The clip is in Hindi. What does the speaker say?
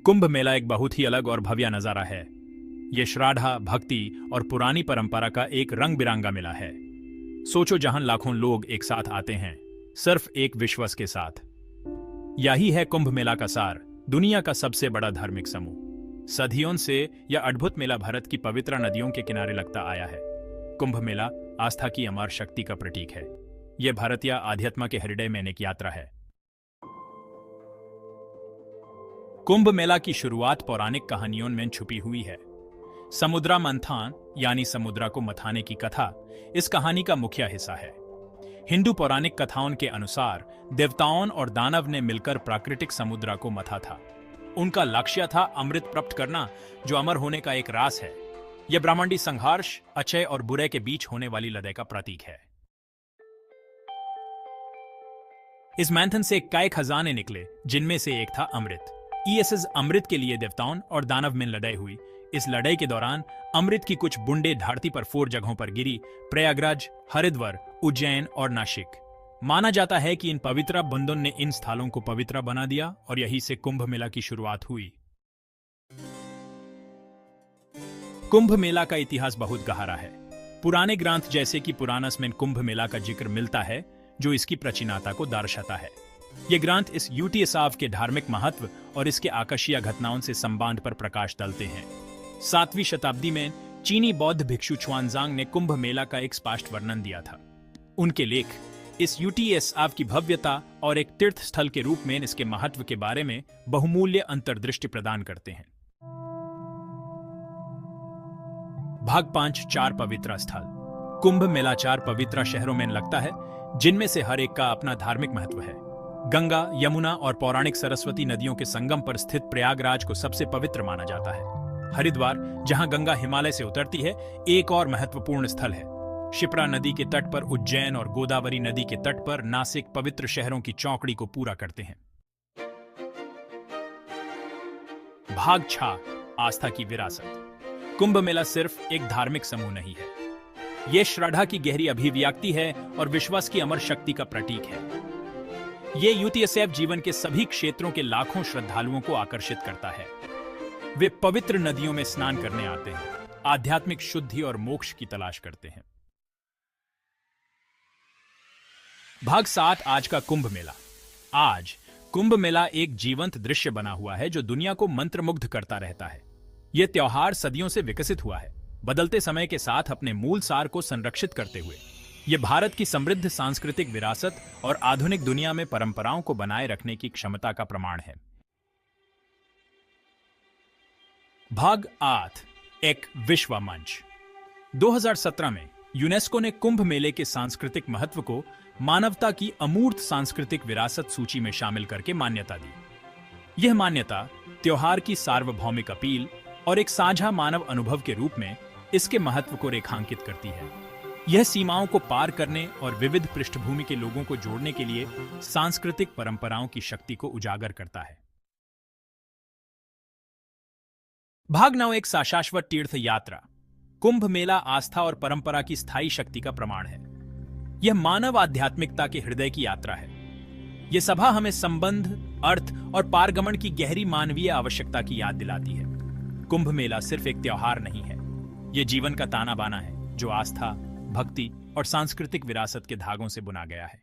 कुंभ मेला एक बहुत ही अलग और भव्य नजारा है। ये श्राद्धा, भक्ति और पुरानी परंपरा का एक रंग बिरंगा मेला है। सोचो, जहां लाखों लोग एक साथ आते हैं सिर्फ एक विश्वास के साथ। यही है कुंभ मेला का सार, दुनिया का सबसे बड़ा धार्मिक समूह। सदियों से यह अद्भुत मेला भारत की पवित्र नदियों के किनारे लगता आया है। कुंभ मेला आस्था की अमर शक्ति का प्रतीक है। यह भारतीय आध्यात्म के हृदय में एक यात्रा है। कुंभ मेला की शुरुआत पौराणिक कहानियों में छुपी हुई है। समुद्र मंथन यानी समुद्र को मथाने की कथा इस कहानी का मुख्य हिस्सा है। हिंदू पौराणिक कथाओं के अनुसार देवताओं और दानव ने मिलकर प्राकृतिक समुद्र को मथा था। उनका लक्ष्य था अमृत प्राप्त करना, जो अमर होने का एक रास है। यह ब्रह्मांडी संघर्ष, अच्छे और बुरे के बीच होने वाली लड़ाई का प्रतीक है। इस मंथन से कई खजाने निकले, जिनमें से एक था अमृत। इस अमृत के लिए देवताओं और दानव में लड़ाई हुई। इस लड़ाई के दौरान अमृत की कुछ बूंदें धरती पर 4 जगहों पर गिरी: प्रयागराज, हरिद्वार, उज्जैन और नासिक। माना जाता है कि इन पवित्र बूंदों ने इन स्थलों को पवित्र बना दिया और यहीं से कुंभ मेला की शुरुआत हुई। कुंभ मेला का इतिहास बहुत गहरा है। पुराने ग्रंथ जैसे कि पुराणस में कुंभ मेला का जिक्र मिलता है, जो इसकी प्राचीनता को दर्शाता है। ये ग्रंथ इस उत्सव के धार्मिक महत्व और इसके आकर्षणीय घटनाओं से संबंध पर प्रकाश डालते हैं। 7वीं शताब्दी में चीनी बौद्ध भिक्षु छुआनजांग ने कुंभ मेला का एक स्पष्ट वर्णन दिया था। उनके लेख इस उत्सव की भव्यता और एक तीर्थ स्थल के रूप में इसके महत्व के बारे में बहुमूल्य अंतर्दृष्टि प्रदान करते हैं। भाग 5, 4 पवित्र स्थल। कुंभ मेला 4 पवित्र शहरों में लगता है, जिनमें से हर एक का अपना धार्मिक महत्व है। गंगा, यमुना और पौराणिक सरस्वती नदियों के संगम पर स्थित प्रयागराज को सबसे पवित्र माना जाता है। हरिद्वार, जहां गंगा हिमालय से उतरती है, एक और महत्वपूर्ण स्थल है। शिप्रा नदी के तट पर उज्जैन और गोदावरी नदी के तट पर नासिक पवित्र शहरों की चौकड़ी को पूरा करते हैं। भाग 6, आस्था की विरासत। कुंभ मेला सिर्फ एक धार्मिक समूह नहीं है, यह श्रद्धा की गहरी अभिव्यक्ति है और विश्वास की अमर शक्ति का प्रतीक है। यह उत्सव जीवन के सभी क्षेत्रों के लाखों श्रद्धालुओं को आकर्षित करता है। वे पवित्र नदियों में स्नान करने आते हैं, आध्यात्मिक शुद्धि और मोक्ष की तलाश करते हैं। भाग 7, आज का कुंभ मेला। आज कुंभ मेला एक जीवंत दृश्य बना हुआ है, जो दुनिया को मंत्रमुग्ध करता रहता है। यह त्योहार सदियों से विकसित हुआ है, बदलते समय के साथ अपने मूल सार को संरक्षित करते हुए। यह भारत की समृद्ध सांस्कृतिक विरासत और आधुनिक दुनिया में परंपराओं को बनाए रखने की क्षमता का प्रमाण है। भाग 8, एक विश्व मंच। 2017 में यूनेस्को ने कुंभ मेले के सांस्कृतिक महत्व को मानवता की अमूर्त सांस्कृतिक विरासत सूची में शामिल करके मान्यता दी। यह मान्यता त्योहार की सार्वभौमिक अपील और एक साझा मानव अनुभव के रूप में इसके महत्व को रेखांकित करती है। यह सीमाओं को पार करने और विविध पृष्ठभूमि के लोगों को जोड़ने के लिए सांस्कृतिक परंपराओं की शक्ति को उजागर करता है। भाग 9, एक शाश्वत तीर्थ यात्रा। कुंभ मेला आस्था और परंपरा की स्थायी शक्ति का प्रमाण है। यह मानव आध्यात्मिकता के हृदय की यात्रा है। यह सभा हमें संबंध, अर्थ और पारगमन की गहरी मानवीय आवश्यकता की याद दिलाती है। कुंभ मेला सिर्फ एक त्योहार नहीं है, यह जीवन का ताना बाना है, जो आस्था, भक्ति और सांस्कृतिक विरासत के धागों से बुना गया है।